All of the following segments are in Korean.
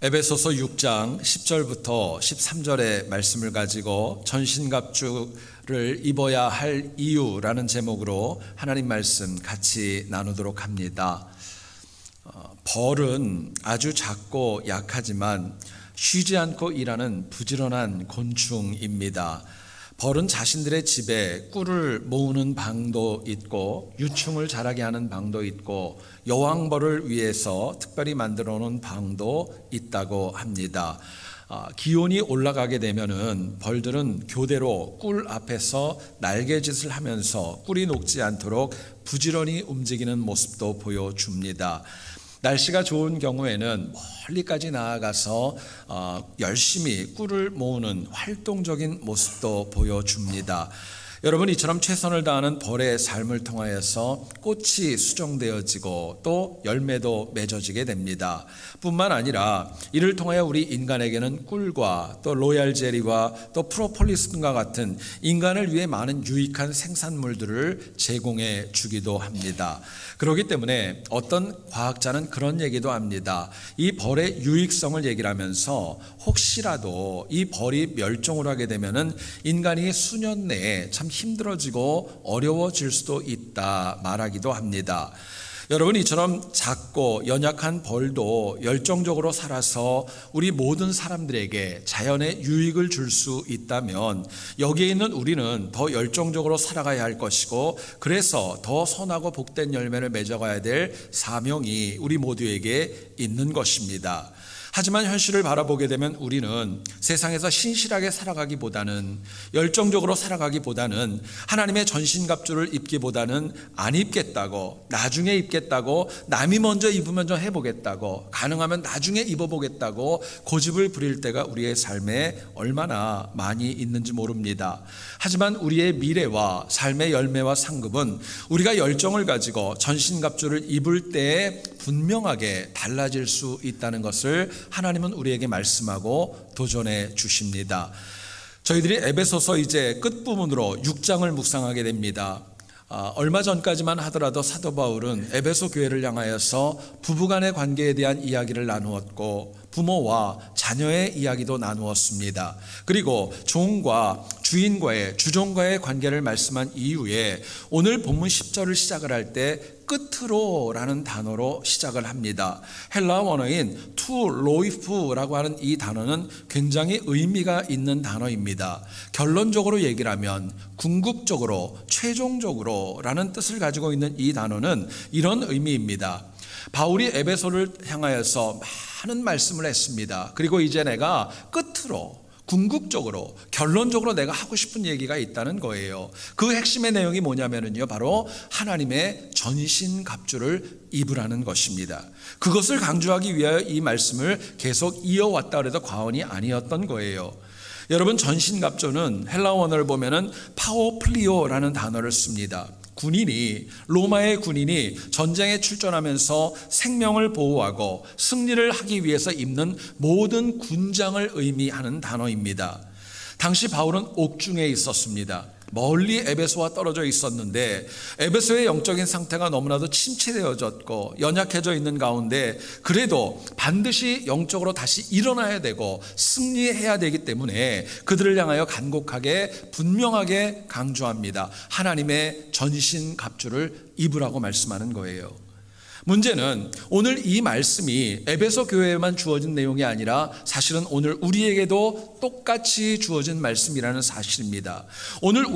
에베소서 6장 10절부터 13절의 말씀을 가지고 전신갑주를 입어야 할 이유라는 제목으로 하나님 말씀 같이 나누도록 합니다. 벌은 아주 작고 약하지만 쉬지 않고 일하는 부지런한 곤충입니다. 벌은 자신들의 집에 꿀을 모으는 방도 있고 유충을 자라게 하는 방도 있고 여왕벌을 위해서 특별히 만들어 놓은 방도 있다고 합니다. 기온이 올라가게 되면은 벌들은 교대로 꿀 앞에서 날개짓을 하면서 꿀이 녹지 않도록 부지런히 움직이는 모습도 보여줍니다. 날씨가 좋은 경우에는 멀리까지 나아가서 열심히 꿀을 모으는 활동적인 모습도 보여줍니다. 여러분, 이처럼 최선을 다하는 벌의 삶을 통하여서 꽃이 수정되어지고 또 열매도 맺어지게 됩니다. 뿐만 아니라 이를 통하여 우리 인간에게는 꿀과 또 로얄 젤리와 또 프로폴리스 등과 같은 인간을 위해 많은 유익한 생산물들을 제공해 주기도 합니다. 그렇기 때문에 어떤 과학자는 그런 얘기도 합니다. 이 벌의 유익성을 얘기를 하면서 혹시라도 이 벌이 멸종을 하게 되면은 인간이 수년 내에 참 힘들어지고 어려워질 수도 있다 말하기도 합니다. 여러분, 이처럼 작고 연약한 벌도 열정적으로 살아서 우리 모든 사람들에게 자연의 유익을 줄 수 있다면 여기에 있는 우리는 더 열정적으로 살아가야 할 것이고, 그래서 더 선하고 복된 열매를 맺어가야 될 사명이 우리 모두에게 있는 것입니다. 하지만 현실을 바라보게 되면 우리는 세상에서 신실하게 살아가기보다는, 열정적으로 살아가기보다는, 하나님의 전신갑주를 입기보다는 안 입겠다고, 나중에 입겠다고, 남이 먼저 입으면 좀 해보겠다고, 가능하면 나중에 입어보겠다고 고집을 부릴 때가 우리의 삶에 얼마나 많이 있는지 모릅니다. 하지만 우리의 미래와 삶의 열매와 상급은 우리가 열정을 가지고 전신갑주를 입을 때에 분명하게 달라질 수 있다는 것을 하나님은 우리에게 말씀하고 도전해 주십니다. 저희들이 에베소서 이제 끝부분으로 6장을 묵상하게 됩니다. 얼마 전까지만 하더라도 사도 바울은 에베소 교회를 향하여서 부부간의 관계에 대한 이야기를 나누었고 부모와 자녀의 이야기도 나누었습니다. 그리고 종과 주인과의, 주종과의 관계를 말씀한 이후에 오늘 본문 10절을 시작을 할 때 끝으로 라는 단어로 시작을 합니다. 헬라 원어인 투 로이프라고 하는 이 단어는 굉장히 의미가 있는 단어입니다. 결론적으로 얘기를 하면 궁극적으로, 최종적으로 라는 뜻을 가지고 있는 이 단어는 이런 의미입니다. 바울이 에베소를 향하여서 많은 말씀을 했습니다. 그리고 이제 내가 끝으로, 궁극적으로, 결론적으로 내가 하고 싶은 얘기가 있다는 거예요. 그 핵심의 내용이 뭐냐면요, 바로 하나님의 전신갑주를 입으라는 것입니다. 그것을 강조하기 위하여 이 말씀을 계속 이어왔다 그래도 과언이 아니었던 거예요. 여러분, 전신갑주는 헬라 원어를 보면은 파오플리오라는 단어를 씁니다. 로마의 군인이 전쟁에 출전하면서 생명을 보호하고 승리를 하기 위해서 입는 모든 군장을 의미하는 단어입니다. 당시 바울은 옥중에 있었습니다. 멀리 에베소와 떨어져 있었는데 에베소의 영적인 상태가 너무나도 침체되어졌고 연약해져 있는 가운데 그래도 반드시 영적으로 다시 일어나야 되고 승리해야 되기 때문에 그들을 향하여 간곡하게 분명하게 강조합니다. 하나님의 전신갑주를 입으라고 말씀하는 거예요. 문제는 오늘 이 말씀이 에베소 교회에만 주어진 내용이 아니라 사실은 오늘 우리에게도 똑같이 주어진 말씀이라는 사실입니다. 오늘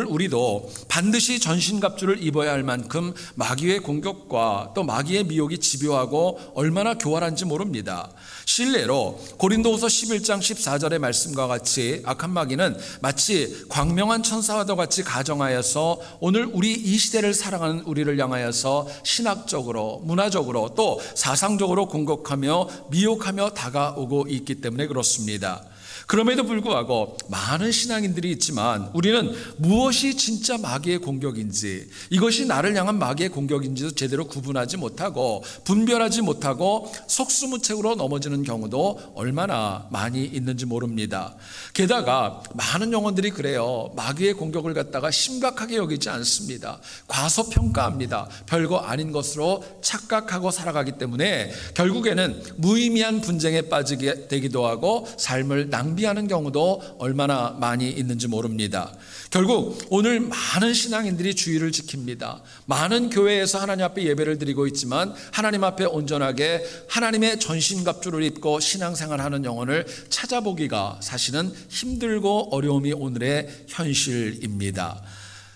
우리도 반드시 전신갑주를 입어야 할 만큼 마귀의 공격과 또 마귀의 미혹이 집요하고 얼마나 교활한지 모릅니다. 실례로 고린도후서 11장 14절의 말씀과 같이 악한 마귀는 마치 광명한 천사와도 같이 가정하여서 오늘 우리 이 시대를 살아가는 우리를 향하여서 신학적으로, 문화적으로 또 사상적으로 공격하며 미혹하며 다가오고 있기 때문에 그렇습니다. 그럼에도 불구하고 많은 신앙인들이 있지만 우리는 무엇이 진짜 마귀의 공격인지, 이것이 나를 향한 마귀의 공격인지도 제대로 구분하지 못하고 분별하지 못하고 속수무책으로 넘어지는 경우도 얼마나 많이 있는지 모릅니다. 게다가 많은 영혼들이 그래요. 마귀의 공격을 갖다가 심각하게 여기지 않습니다. 과소평가합니다. 별거 아닌 것으로 착각하고 살아가기 때문에 결국에는 무의미한 분쟁에 빠지게 되기도 하고 삶을 낭비하는 경우도 얼마나 많이 있는지 모릅니다. 결국 오늘 많은 신앙인들이 주의를 지킵니다. 많은 교회에서 하나님 앞에 예배를 드리고 있지만 하나님 앞에 온전하게 하나님의 전신갑주를 입고 신앙생활하는 영혼을 찾아보기가 사실은 힘들고 어려움이 오늘의 현실입니다.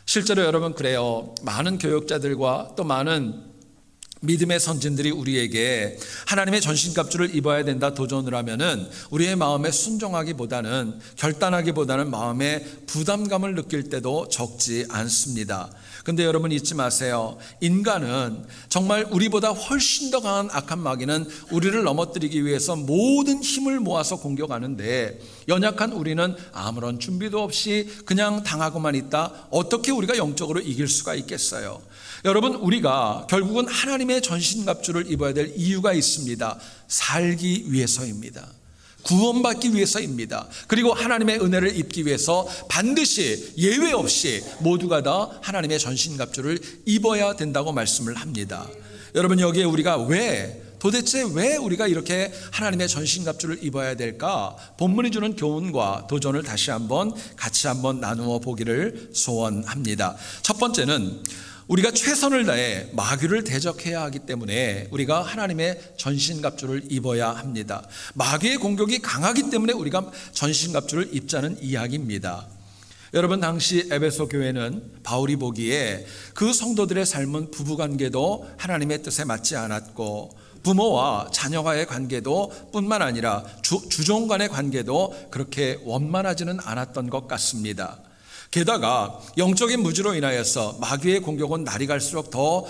실제로 여러분 그래요. 많은 교역자들과 또 많은 믿음의 선진들이 우리에게 하나님의 전신갑주를 입어야 된다 도전을 하면은 우리의 마음에 순종하기보다는, 결단하기보다는 마음에 부담감을 느낄 때도 적지 않습니다. 근데 여러분 잊지 마세요. 인간은 정말 우리보다 훨씬 더 강한 악한 마귀는 우리를 넘어뜨리기 위해서 모든 힘을 모아서 공격하는데, 연약한 우리는 아무런 준비도 없이 그냥 당하고만 있다. 어떻게 우리가 영적으로 이길 수가 있겠어요? 여러분, 우리가 결국은 하나님의 전신갑주를 입어야 될 이유가 있습니다. 살기 위해서입니다. 구원받기 위해서입니다. 그리고 하나님의 은혜를 입기 위해서 반드시 예외 없이 모두가 다 하나님의 전신갑주를 입어야 된다고 말씀을 합니다. 여러분, 여기에 우리가 도대체 왜 우리가 이렇게 하나님의 전신갑주를 입어야 될까? 본문이 주는 교훈과 도전을 같이 한번 나누어 보기를 소원합니다. 첫 번째는 우리가 최선을 다해 마귀를 대적해야 하기 때문에 우리가 하나님의 전신갑주를 입어야 합니다. 마귀의 공격이 강하기 때문에 우리가 전신갑주를 입자는 이야기입니다. 여러분, 당시 에베소 교회는 바울이 보기에 그 성도들의 삶은 부부관계도 하나님의 뜻에 맞지 않았고, 부모와 자녀와의 관계도 뿐만 아니라 주종 간의 관계도 그렇게 원만하지는 않았던 것 같습니다. 게다가 영적인 무지로 인하여서 마귀의 공격은 날이 갈수록 더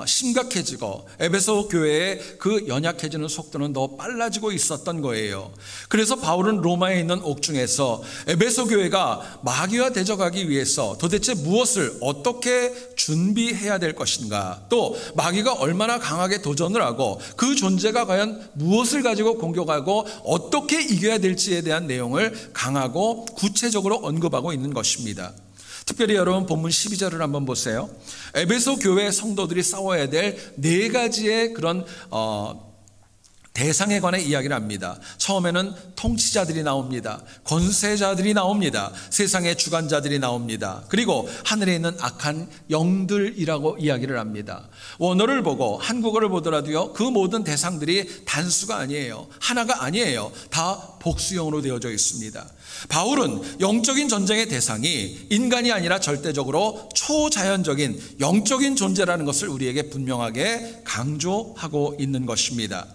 심각해지고 에베소 교회의 그 연약해지는 속도는 더 빨라지고 있었던 거예요. 그래서 바울은 로마에 있는 옥중에서 에베소 교회가 마귀와 대적하기 위해서 도대체 무엇을 어떻게 준비해야 될 것인가, 또 마귀가 얼마나 강하게 도전을 하고 그 존재가 과연 무엇을 가지고 공격하고 어떻게 이겨야 될지에 대한 내용을 강하고 구체적으로 언급하고 있는 것입니다. 특별히 여러분 본문 12절을 한번 보세요. 에베소 교회 성도들이 싸워야 될 네 가지의 그런 대상에 관해 이야기를 합니다. 처음에는 통치자들이 나옵니다. 권세자들이 나옵니다. 세상의 주관자들이 나옵니다. 그리고 하늘에 있는 악한 영들이라고 이야기를 합니다. 원어를 보고 한국어를 보더라도요, 그 모든 대상들이 단수가 아니에요. 하나가 아니에요. 다 복수형으로 되어져 있습니다. 바울은 영적인 전쟁의 대상이 인간이 아니라 절대적으로 초자연적인 영적인 존재라는 것을 우리에게 분명하게 강조하고 있는 것입니다.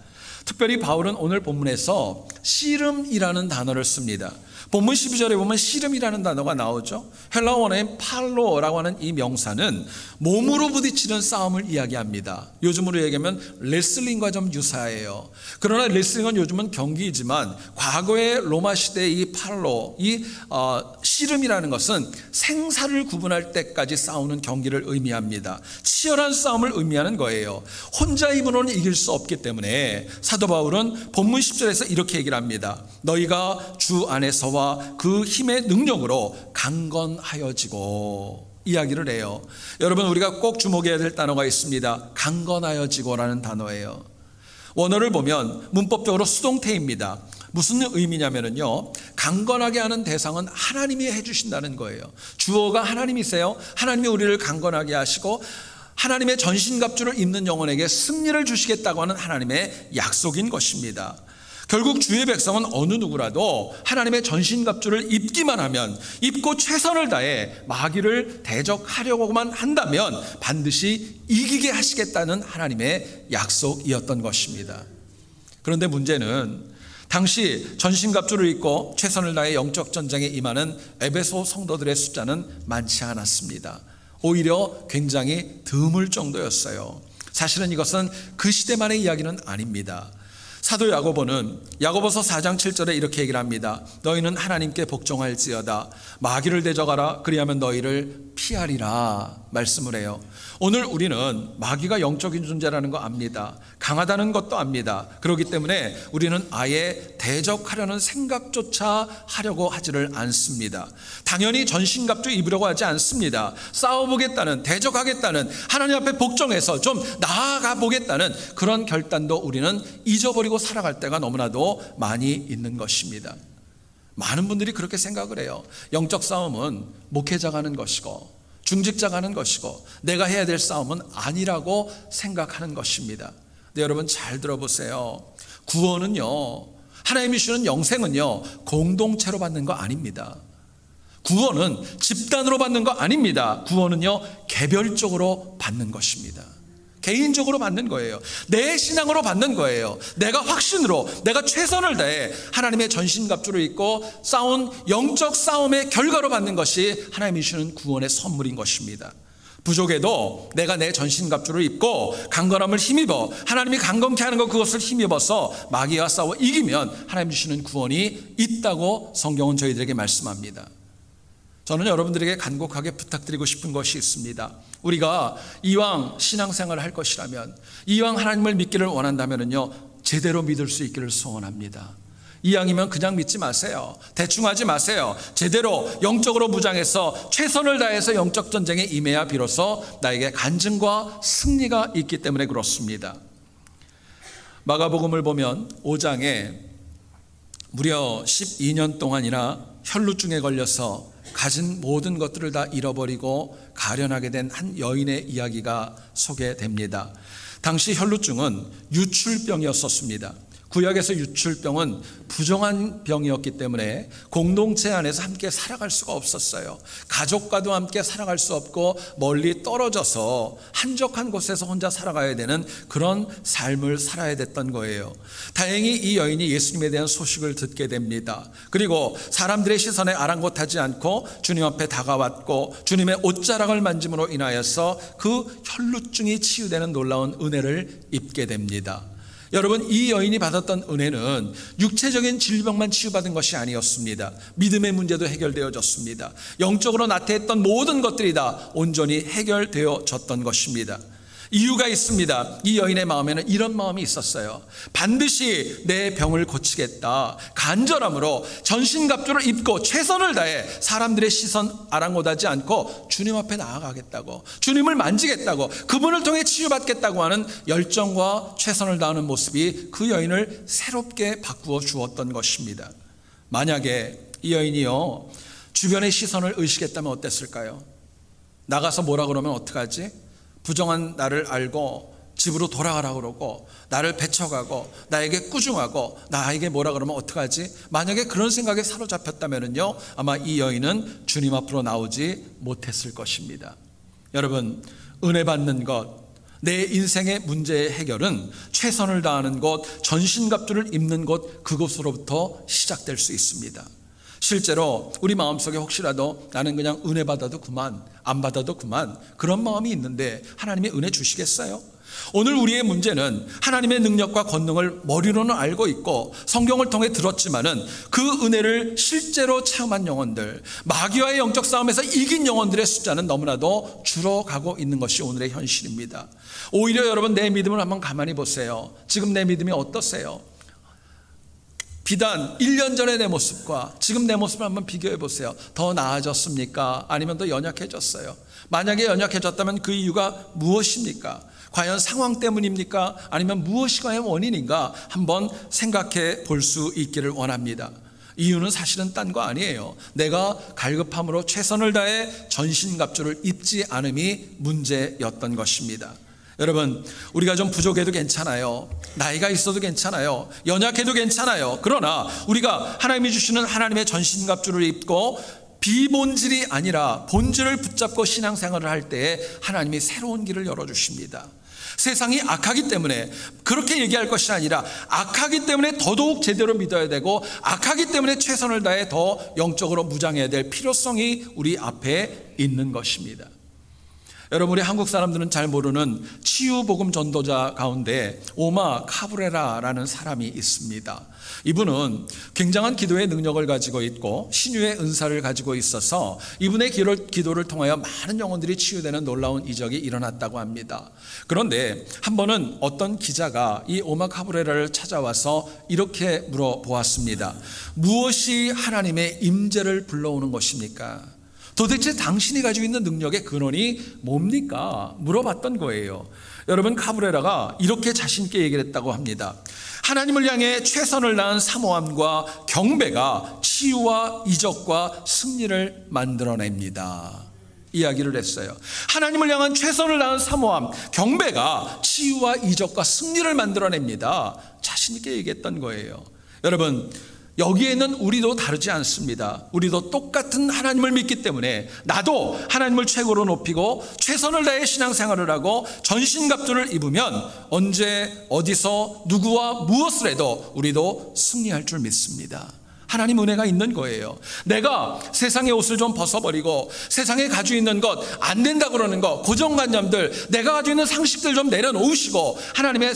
특별히 바울은 오늘 본문에서 씨름이라는 단어를 씁니다. 본문 12절에 보면 씨름이라는 단어가 나오죠. 헬라어 원어인 팔로라고 하는 이 명사는 몸으로 부딪히는 싸움을 이야기합니다. 요즘으로 얘기하면 레슬링과 좀 유사해요. 그러나 레슬링은 요즘은 경기이지만 과거의 로마 시대의 이 팔로, 이 씨름이라는 것은 생사를 구분할 때까지 싸우는 경기를 의미합니다. 치열한 싸움을 의미하는 거예요. 혼자 힘으로는 이길 수 없기 때문에 사도 바울은 본문 10절에서 이렇게 얘기를 합니다. 너희가 주 안에서와 그 힘의 능력으로 강건하여지고, 이야기를 해요. 여러분, 우리가 꼭 주목해야 될 단어가 있습니다. 강건하여지고라는 단어예요. 원어를 보면 문법적으로 수동태입니다. 무슨 의미냐면요, 강건하게 하는 대상은 하나님이 해주신다는 거예요. 주어가 하나님이세요. 하나님이 우리를 강건하게 하시고 하나님의 전신갑주를 입는 영혼에게 승리를 주시겠다고 하는 하나님의 약속인 것입니다. 결국 주의 백성은 어느 누구라도 하나님의 전신갑주를 입기만 하면, 입고 최선을 다해 마귀를 대적하려고만 한다면 반드시 이기게 하시겠다는 하나님의 약속이었던 것입니다. 그런데 문제는 당시 전신갑주를 입고 최선을 다해 영적 전쟁에 임하는 에베소 성도들의 숫자는 많지 않았습니다. 오히려 굉장히 드물 정도였어요. 사실은 이것은 그 시대만의 이야기는 아닙니다. 사도 야고보는 야고보서 4장 7절에 이렇게 얘기를 합니다. 너희는 하나님께 복종할지어다. 마귀를 대적하라. 그리하면 너희를 피하리라 말씀을 해요. 오늘 우리는 마귀가 영적인 존재라는 거 압니다. 강하다는 것도 압니다. 그렇기 때문에 우리는 아예 대적하려는 생각조차 하려고 하지를 않습니다. 당연히 전신갑주 입으려고 하지 않습니다. 싸워보겠다는, 대적하겠다는, 하나님 앞에 복종해서 좀 나아가 보겠다는 그런 결단도 우리는 잊어버리고 살아갈 때가 너무나도 많이 있는 것입니다. 많은 분들이 그렇게 생각을 해요. 영적 싸움은 목회자가 하는 것이고 중직자가 하는 것이고 내가 해야 될 싸움은 아니라고 생각하는 것입니다. 근데 여러분 잘 들어보세요. 구원은요, 하나님이 주시는 영생은요 공동체로 받는 거 아닙니다. 구원은 집단으로 받는 거 아닙니다. 구원은요 개별적으로 받는 것입니다. 개인적으로 받는 거예요. 내 신앙으로 받는 거예요. 내가 확신으로, 내가 최선을 다해 하나님의 전신갑주를 입고 싸운 영적 싸움의 결과로 받는 것이 하나님이 주시는 구원의 선물인 것입니다. 부족해도 내가 내 전신갑주를 입고 강건함을 힘입어 하나님이 강건케 하는 것, 그것을 힘입어서 마귀와 싸워 이기면 하나님 주시는 구원이 있다고 성경은 저희들에게 말씀합니다. 저는 여러분들에게 간곡하게 부탁드리고 싶은 것이 있습니다. 우리가 이왕 신앙생활을 할 것이라면, 이왕 하나님을 믿기를 원한다면요 제대로 믿을 수 있기를 소원합니다. 이왕이면 그냥 믿지 마세요. 대충 하지 마세요. 제대로 영적으로 무장해서 최선을 다해서 영적 전쟁에 임해야 비로소 나에게 간증과 승리가 있기 때문에 그렇습니다. 마가복음을 보면 5장에 무려 12년 동안이나 혈루증에 걸려서 가진 모든 것들을 다 잃어버리고 가련하게 된 한 여인의 이야기가 소개됩니다. 당시 혈루증은 유출병이었습니다. 구약에서 유출병은 부정한 병이었기 때문에 공동체 안에서 함께 살아갈 수가 없었어요. 가족과도 함께 살아갈 수 없고 멀리 떨어져서 한적한 곳에서 혼자 살아가야 되는 그런 삶을 살아야 됐던 거예요. 다행히 이 여인이 예수님에 대한 소식을 듣게 됩니다. 그리고 사람들의 시선에 아랑곳하지 않고 주님 앞에 다가왔고 주님의 옷자락을 만짐으로 인하여서 그 혈루증이 치유되는 놀라운 은혜를 입게 됩니다. 여러분, 이 여인이 받았던 은혜는 육체적인 질병만 치유받은 것이 아니었습니다. 믿음의 문제도 해결되어졌습니다. 영적으로 나태했던 모든 것들이 다 온전히 해결되어졌던 것입니다. 이유가 있습니다. 이 여인의 마음에는 이런 마음이 있었어요. 반드시 내 병을 고치겠다. 간절함으로 전신갑주를 입고 최선을 다해 사람들의 시선 아랑곳하지 않고 주님 앞에 나아가겠다고, 주님을 만지겠다고, 그분을 통해 치유받겠다고 하는 열정과 최선을 다하는 모습이 그 여인을 새롭게 바꾸어 주었던 것입니다. 만약에 이 여인이요 주변의 시선을 의식했다면 어땠을까요? 나가서 뭐라 그러면 어떡하지? 부정한 나를 알고 집으로 돌아가라 그러고 나를 배척하고 나에게 꾸중하고 나에게 뭐라 그러면 어떡하지? 만약에 그런 생각에 사로잡혔다면요 아마 이 여인은 주님 앞으로 나오지 못했을 것입니다. 여러분, 은혜 받는 것, 내 인생의 문제의 해결은 최선을 다하는 곳, 전신갑주를 입는 곳, 그곳으로부터 시작될 수 있습니다. 실제로 우리 마음속에 혹시라도 나는 그냥 은혜 받아도 그만, 안 받아도 그만, 그런 마음이 있는데 하나님이 은혜 주시겠어요? 오늘 우리의 문제는 하나님의 능력과 권능을 머리로는 알고 있고 성경을 통해 들었지만은 그 은혜를 실제로 체험한 영혼들, 마귀와의 영적 싸움에서 이긴 영혼들의 숫자는 너무나도 줄어가고 있는 것이 오늘의 현실입니다. 오히려 여러분, 내 믿음을 한번 가만히 보세요. 지금 내 믿음이 어떠세요? 비단 1년 전의 내 모습과 지금 내 모습을 한번 비교해 보세요. 더 나아졌습니까? 아니면 더 연약해졌어요? 만약에 연약해졌다면 그 이유가 무엇입니까? 과연 상황 때문입니까? 아니면 무엇이 과연 원인인가? 한번 생각해 볼 수 있기를 원합니다. 이유는 사실은 딴 거 아니에요. 내가 갈급함으로 최선을 다해 전신갑주를 입지 않음이 문제였던 것입니다. 여러분, 우리가 좀 부족해도 괜찮아요. 나이가 있어도 괜찮아요. 연약해도 괜찮아요. 그러나 우리가 하나님이 주시는 하나님의 전신갑주를 입고 비본질이 아니라 본질을 붙잡고 신앙생활을 할 때에 하나님이 새로운 길을 열어주십니다. 세상이 악하기 때문에 그렇게 얘기할 것이 아니라 악하기 때문에 더더욱 제대로 믿어야 되고 악하기 때문에 최선을 다해 더 영적으로 무장해야 될 필요성이 우리 앞에 있는 것입니다. 여러분, 우리 한국 사람들은 잘 모르는 치유복음 전도자 가운데 오마 카브레라라는 사람이 있습니다. 이분은 굉장한 기도의 능력을 가지고 있고 신유의 은사를 가지고 있어서 이분의 기도를 통하여 많은 영혼들이 치유되는 놀라운 이적이 일어났다고 합니다. 그런데 한 번은 어떤 기자가 이 오마 카브레라를 찾아와서 이렇게 물어보았습니다. 무엇이 하나님의 임재를 불러오는 것입니까? 도대체 당신이 가지고 있는 능력의 근원이 뭡니까? 물어봤던 거예요. 여러분, 카브레라가 이렇게 자신 있게 얘기를 했다고 합니다. 하나님을 향해 최선을 다한 사모함과 경배가 치유와 이적과 승리를 만들어냅니다. 이야기를 했어요. 하나님을 향한 최선을 다한 사모함, 경배가 치유와 이적과 승리를 만들어냅니다. 자신 있게 얘기했던 거예요. 여러분, 여기에는 우리도 다르지 않습니다. 우리도 똑같은 하나님을 믿기 때문에 나도 하나님을 최고로 높이고 최선을 다해 신앙생활을 하고 전신갑주를 입으면 언제 어디서 누구와 무엇을 해도 우리도 승리할 줄 믿습니다. 하나님 은혜가 있는 거예요. 내가 세상의 옷을 좀 벗어버리고 세상에 가지고 있는 것, 안 된다 그러는 것, 고정관념들, 내가 가지고 있는 상식들 좀 내려놓으시고 하나님의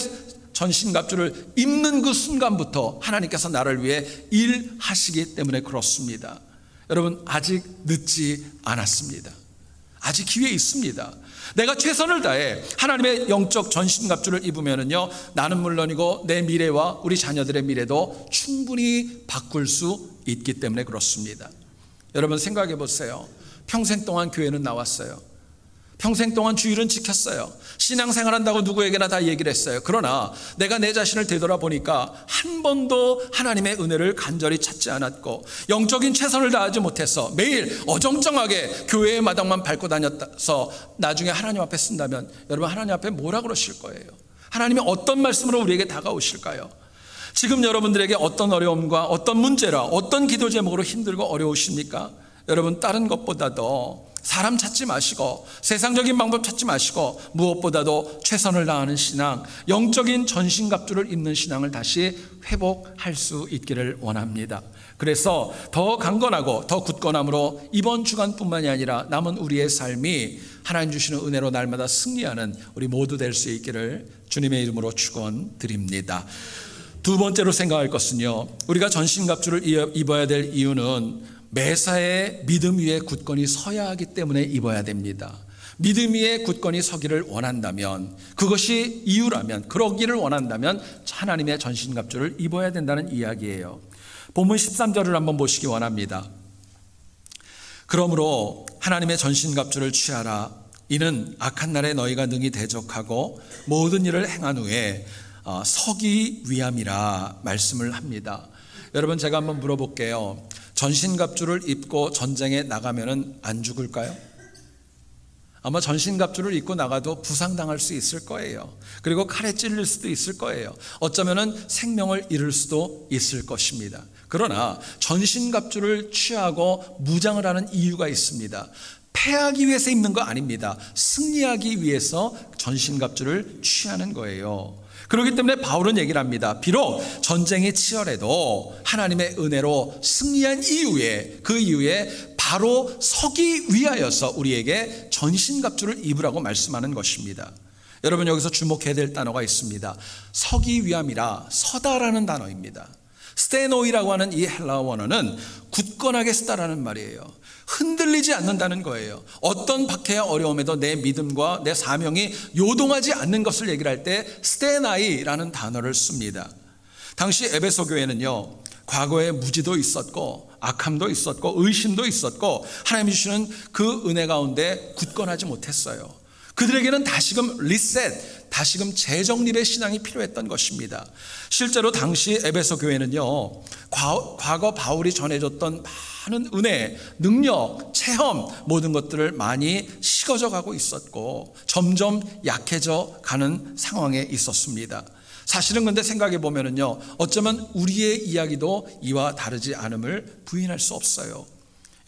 전신갑주를 입는 그 순간부터 하나님께서 나를 위해 일하시기 때문에 그렇습니다. 여러분, 아직 늦지 않았습니다. 아직 기회 있습니다. 내가 최선을 다해 하나님의 영적 전신갑주를 입으면은요, 나는 물론이고 내 미래와 우리 자녀들의 미래도 충분히 바꿀 수 있기 때문에 그렇습니다. 여러분, 생각해 보세요. 평생 동안 교회는 나왔어요. 평생 동안 주일은 지켰어요. 신앙생활 한다고 누구에게나 다 얘기를 했어요. 그러나 내가 내 자신을 되돌아보니까 한 번도 하나님의 은혜를 간절히 찾지 않았고 영적인 최선을 다하지 못해서 매일 어정쩡하게 교회의 마당만 밟고 다녔서 나중에 하나님 앞에 쓴다면 여러분, 하나님 앞에 뭐라 그러실 거예요? 하나님이 어떤 말씀으로 우리에게 다가오실까요? 지금 여러분들에게 어떤 어려움과 어떤 문제라 어떤 기도 제목으로 힘들고 어려우십니까? 여러분, 다른 것보다도 사람 찾지 마시고 세상적인 방법 찾지 마시고 무엇보다도 최선을 다하는 신앙, 영적인 전신갑주를 입는 신앙을 다시 회복할 수 있기를 원합니다. 그래서 더 강건하고 더 굳건함으로 이번 주간뿐만이 아니라 남은 우리의 삶이 하나님 주시는 은혜로 날마다 승리하는 우리 모두 될 수 있기를 주님의 이름으로 축원드립니다. 두 번째로 생각할 것은요, 우리가 전신갑주를 입어야 될 이유는 매사에 믿음 위에 굳건히 서야 하기 때문에 입어야 됩니다. 믿음 위에 굳건히 서기를 원한다면, 그것이 이유라면, 그러기를 원한다면 하나님의 전신갑주를 입어야 된다는 이야기예요. 본문 13절을 한번 보시기 원합니다. 그러므로 하나님의 전신갑주를 취하라. 이는 악한 날에 너희가 능히 대적하고 모든 일을 행한 후에 서기 위함이라 말씀을 합니다. 여러분, 제가 한번 물어볼게요. 전신갑주를 입고 전쟁에 나가면은 안 죽을까요? 아마 전신갑주를 입고 나가도 부상당할 수 있을 거예요. 그리고 칼에 찔릴 수도 있을 거예요. 어쩌면은 생명을 잃을 수도 있을 것입니다. 그러나 전신갑주를 취하고 무장을 하는 이유가 있습니다. 패하기 위해서 입는 거 아닙니다. 승리하기 위해서 전신갑주를 취하는 거예요. 그렇기 때문에 바울은 얘기를 합니다. 비록 전쟁이 치열해도 하나님의 은혜로 승리한 이후에, 그 이후에 바로 서기 위하여서 우리에게 전신갑주를 입으라고 말씀하는 것입니다. 여러분, 여기서 주목해야 될 단어가 있습니다. 서기 위함이라, 서다라는 단어입니다. 스테노이라고 하는 이 헬라어 원어는 굳건하게 서다라는 말이에요. 흔들리지 않는다는 거예요. 어떤 박해와 어려움에도 내 믿음과 내 사명이 요동하지 않는 것을 얘기를 할 때 스테나이라는 단어를 씁니다. 당시 에베소 교회는요, 과거에 무지도 있었고 악함도 있었고 의심도 있었고 하나님이 주시는 그 은혜 가운데 굳건하지 못했어요. 그들에게는 다시금 리셋, 다시금 재정립의 신앙이 필요했던 것입니다. 실제로 당시 에베소 교회는요, 과거 바울이 전해줬던 많은 은혜, 능력, 체험, 모든 것들을 많이 식어져 가고 있었고 점점 약해져 가는 상황에 있었습니다. 사실은 근데 생각해 보면은요, 어쩌면 우리의 이야기도 이와 다르지 않음을 부인할 수 없어요.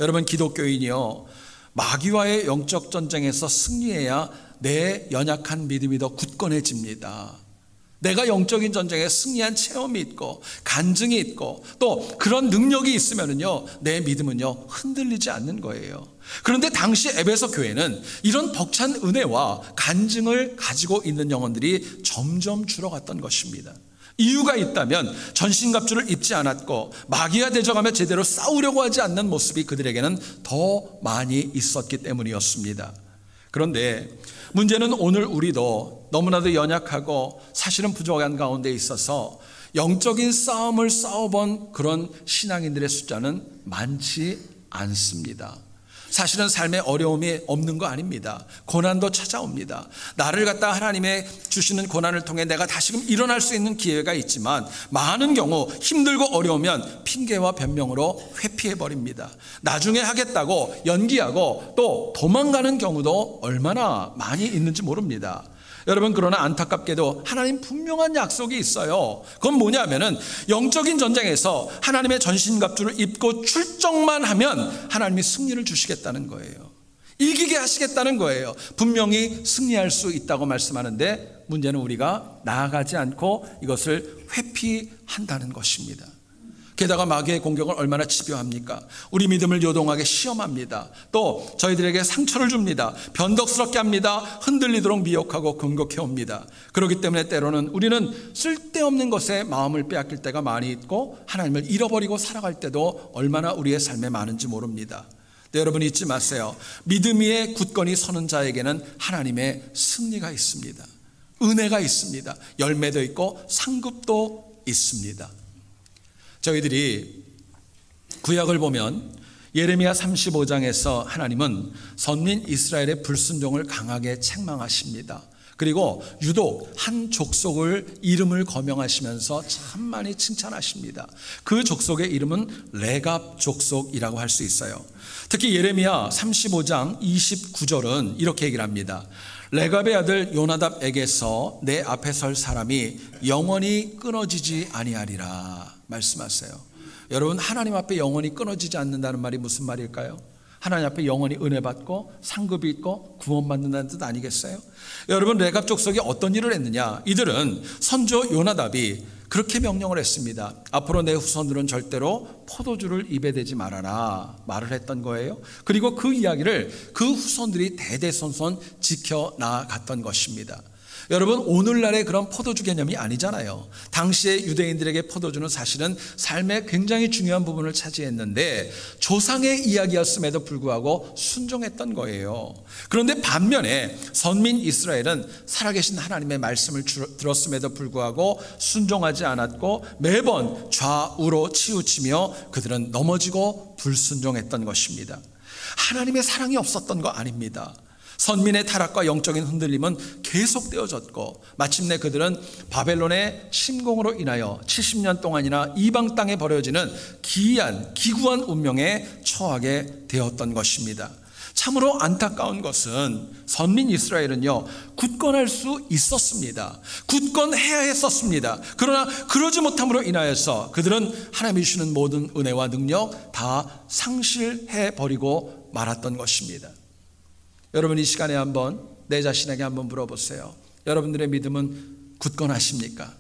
여러분, 기독교인이요, 마귀와의 영적 전쟁에서 승리해야 내 연약한 믿음이 더 굳건해집니다. 내가 영적인 전쟁에 승리한 체험이 있고 간증이 있고 또 그런 능력이 있으면은요, 내 믿음은요 흔들리지 않는 거예요. 그런데 당시 에베소 교회는 이런 벅찬 은혜와 간증을 가지고 있는 영혼들이 점점 줄어갔던 것입니다. 이유가 있다면 전신갑주를 입지 않았고 마귀와 대적하며 제대로 싸우려고 하지 않는 모습이 그들에게는 더 많이 있었기 때문이었습니다. 그런데 문제는 오늘 우리도 너무나도 연약하고 사실은 부족한 가운데 있어서 영적인 싸움을 싸워본 그런 신앙인들의 숫자는 많지 않습니다. 사실은 삶에 어려움이 없는 거 아닙니다. 고난도 찾아옵니다. 나를 갖다 하나님의 주시는 고난을 통해 내가 다시금 일어날 수 있는 기회가 있지만 많은 경우 힘들고 어려우면 핑계와 변명으로 회피해버립니다. 나중에 하겠다고 연기하고 또 도망가는 경우도 얼마나 많이 있는지 모릅니다. 여러분, 그러나 안타깝게도 하나님 분명한 약속이 있어요. 그건 뭐냐면은 영적인 전쟁에서 하나님의 전신갑주를 입고 출정만 하면 하나님이 승리를 주시겠다는 거예요. 이기게 하시겠다는 거예요. 분명히 승리할 수 있다고 말씀하는데 문제는 우리가 나아가지 않고 이것을 회피한다는 것입니다. 게다가 마귀의 공격을 얼마나 집요합니까? 우리 믿음을 요동하게 시험합니다. 또 저희들에게 상처를 줍니다. 변덕스럽게 합니다. 흔들리도록 미혹하고 공격해옵니다. 그렇기 때문에 때로는 우리는 쓸데없는 것에 마음을 빼앗길 때가 많이 있고 하나님을 잃어버리고 살아갈 때도 얼마나 우리의 삶에 많은지 모릅니다. 네, 여러분 잊지 마세요. 믿음 위에 굳건히 서는 자에게는 하나님의 승리가 있습니다. 은혜가 있습니다. 열매도 있고 상급도 있습니다. 저희들이 구약을 보면 예레미야 35장에서 하나님은 선민 이스라엘의 불순종을 강하게 책망하십니다. 그리고 유독 한 족속을 이름을 거명하시면서 참 많이 칭찬하십니다. 그 족속의 이름은 레갑 족속이라고 할 수 있어요. 특히 예레미야 35장 29절은 이렇게 얘기를 합니다. 레갑의 아들 요나답에게서 내 앞에 설 사람이 영원히 끊어지지 아니하리라 말씀하세요. 여러분, 하나님 앞에 영원히 끊어지지 않는다는 말이 무슨 말일까요? 하나님 앞에 영원히 은혜 받고 상급이 있고 구원받는다는 뜻 아니겠어요? 여러분, 레갑 족속이 어떤 일을 했느냐? 이들은 선조 요나답이 그렇게 명령을 했습니다. 앞으로 내 후손들은 절대로 포도주를 입에 대지 말아라 말을 했던 거예요. 그리고 그 이야기를 그 후손들이 대대손손 지켜나갔던 것입니다. 여러분, 오늘날의 그런 포도주 개념이 아니잖아요. 당시의 유대인들에게 포도주는 사실은 삶의 굉장히 중요한 부분을 차지했는데 조상의 이야기였음에도 불구하고 순종했던 거예요. 그런데 반면에 선민 이스라엘은 살아계신 하나님의 말씀을 들었음에도 불구하고 순종하지 않았고 매번 좌우로 치우치며 그들은 넘어지고 불순종했던 것입니다. 하나님의 사랑이 없었던 거 아닙니다. 선민의 타락과 영적인 흔들림은 계속되어졌고 마침내 그들은 바벨론의 침공으로 인하여 70년 동안이나 이방 땅에 버려지는 기구한 운명에 처하게 되었던 것입니다. 참으로 안타까운 것은 선민 이스라엘은요, 굳건할 수 있었습니다. 굳건해야 했었습니다. 그러나 그러지 못함으로 인하여서 그들은 하나님이 주시는 모든 은혜와 능력 다 상실해버리고 말았던 것입니다. 여러분, 이 시간에 한번 내 자신에게 한번 물어보세요. 여러분들의 믿음은 굳건하십니까?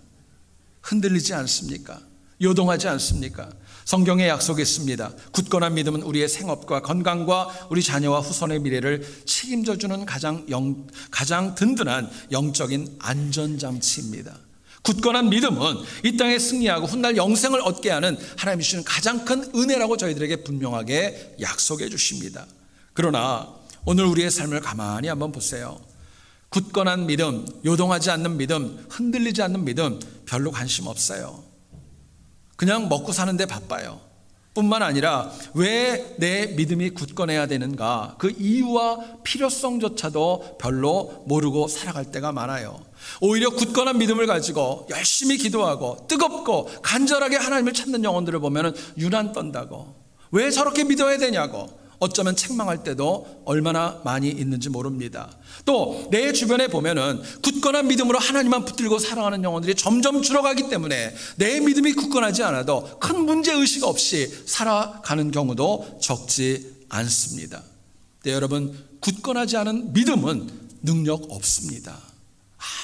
흔들리지 않습니까? 요동하지 않습니까? 성경에 약속이 있습니다. 굳건한 믿음은 우리의 생업과 건강과 우리 자녀와 후손의 미래를 책임져주는 가장 든든한 영적인 안전장치입니다. 굳건한 믿음은 이 땅에 승리하고 훗날 영생을 얻게 하는 하나님이 주시는 가장 큰 은혜라고 저희들에게 분명하게 약속해 주십니다. 그러나 오늘 우리의 삶을 가만히 한번 보세요. 굳건한 믿음, 요동하지 않는 믿음, 흔들리지 않는 믿음 별로 관심 없어요. 그냥 먹고 사는데 바빠요. 뿐만 아니라 왜 내 믿음이 굳건해야 되는가, 그 이유와 필요성조차도 별로 모르고 살아갈 때가 많아요. 오히려 굳건한 믿음을 가지고 열심히 기도하고 뜨겁고 간절하게 하나님을 찾는 영혼들을 보면 유난 떤다고, 왜 저렇게 믿어야 되냐고 어쩌면 책망할 때도 얼마나 많이 있는지 모릅니다. 또 내 주변에 보면은 굳건한 믿음으로 하나님만 붙들고 살아가는 영혼들이 점점 줄어가기 때문에 내 믿음이 굳건하지 않아도 큰 문제의식 없이 살아가는 경우도 적지 않습니다. 네, 여러분, 굳건하지 않은 믿음은 능력 없습니다.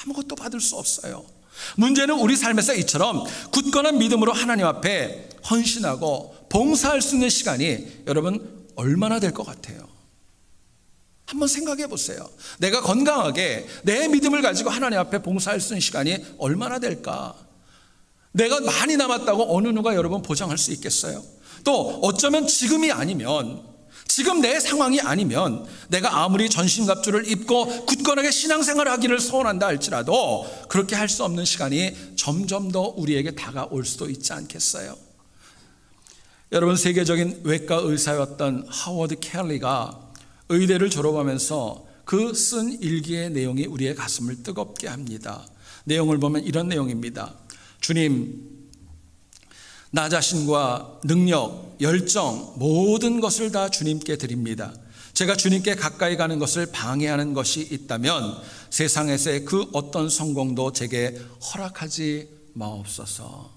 아무것도 받을 수 없어요. 문제는 우리 삶에서 이처럼 굳건한 믿음으로 하나님 앞에 헌신하고 봉사할 수 있는 시간이 여러분 얼마나 될 것 같아요? 한번 생각해 보세요. 내가 건강하게 내 믿음을 가지고 하나님 앞에 봉사할 수 있는 시간이 얼마나 될까? 내가 많이 남았다고 어느 누가 여러분 보장할 수 있겠어요? 또 어쩌면 지금이 아니면, 지금 내 상황이 아니면 내가 아무리 전신갑주를 입고 굳건하게 신앙생활을 하기를 소원한다 할지라도 그렇게 할 수 없는 시간이 점점 더 우리에게 다가올 수도 있지 않겠어요? 여러분, 세계적인 외과 의사였던 하워드 켈리가 의대를 졸업하면서 그 쓴 일기의 내용이 우리의 가슴을 뜨겁게 합니다. 내용을 보면 이런 내용입니다. 주님, 나 자신과 능력, 열정, 모든 것을 다 주님께 드립니다. 제가 주님께 가까이 가는 것을 방해하는 것이 있다면 세상에서의 그 어떤 성공도 제게 허락하지 마옵소서.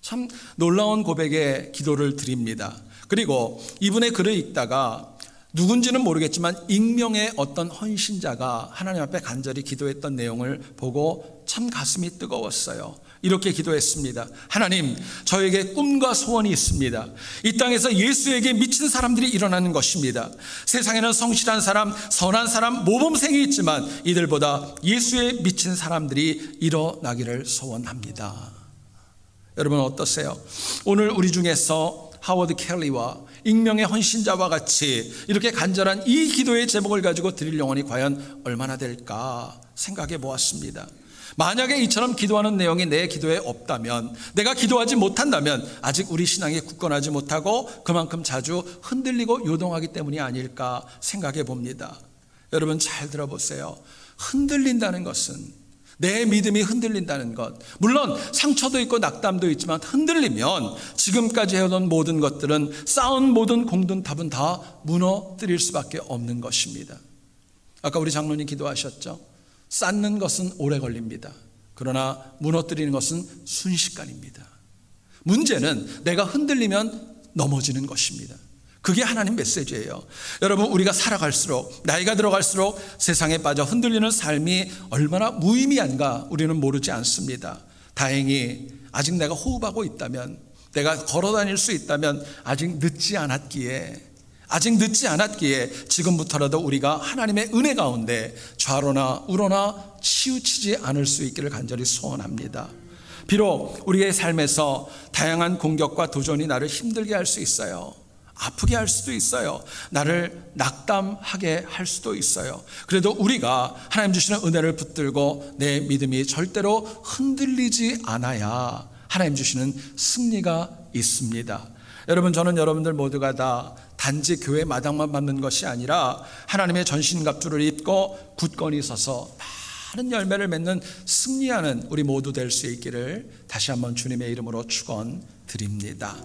참 놀라운 고백의 기도를 드립니다. 그리고 이분의 글을 읽다가 누군지는 모르겠지만 익명의 어떤 헌신자가 하나님 앞에 간절히 기도했던 내용을 보고 참 가슴이 뜨거웠어요. 이렇게 기도했습니다. 하나님, 저에게 꿈과 소원이 있습니다. 이 땅에서 예수에게 미친 사람들이 일어나는 것입니다. 세상에는 성실한 사람, 선한 사람, 모범생이 있지만 이들보다 예수에 미친 사람들이 일어나기를 소원합니다. 여러분 어떠세요? 오늘 우리 중에서 하워드 켈리와 익명의 헌신자와 같이 이렇게 간절한 이 기도의 제목을 가지고 드릴 영혼이 과연 얼마나 될까 생각해 보았습니다. 만약에 이처럼 기도하는 내용이 내 기도에 없다면, 내가 기도하지 못한다면 아직 우리 신앙이 굳건하지 못하고 그만큼 자주 흔들리고 요동하기 때문이 아닐까 생각해 봅니다. 여러분 잘 들어보세요. 흔들린다는 것은, 내 믿음이 흔들린다는 것, 물론 상처도 있고 낙담도 있지만 흔들리면 지금까지 해오던 모든 것들은, 쌓은 모든 공든탑은 다 무너뜨릴 수밖에 없는 것입니다. 아까 우리 장로님 기도하셨죠? 쌓는 것은 오래 걸립니다. 그러나 무너뜨리는 것은 순식간입니다. 문제는 내가 흔들리면 넘어지는 것입니다. 그게 하나님 메시지예요. 여러분, 우리가 살아갈수록, 나이가 들어갈수록 세상에 빠져 흔들리는 삶이 얼마나 무의미한가 우리는 모르지 않습니다. 다행히 아직 내가 호흡하고 있다면, 내가 걸어 다닐 수 있다면 아직 늦지 않았기에 지금부터라도 우리가 하나님의 은혜 가운데 좌로나 우로나 치우치지 않을 수 있기를 간절히 소원합니다. 비록 우리의 삶에서 다양한 공격과 도전이 나를 힘들게 할 수 있어요. 아프게 할 수도 있어요. 나를 낙담하게 할 수도 있어요. 그래도 우리가 하나님 주시는 은혜를 붙들고 내 믿음이 절대로 흔들리지 않아야 하나님 주시는 승리가 있습니다. 여러분, 저는 여러분들 모두가 다 단지 교회 마당만 받는 것이 아니라 하나님의 전신갑주를 입고 굳건히 서서 많은 열매를 맺는 승리하는 우리 모두 될 수 있기를 다시 한번 주님의 이름으로 축원드립니다.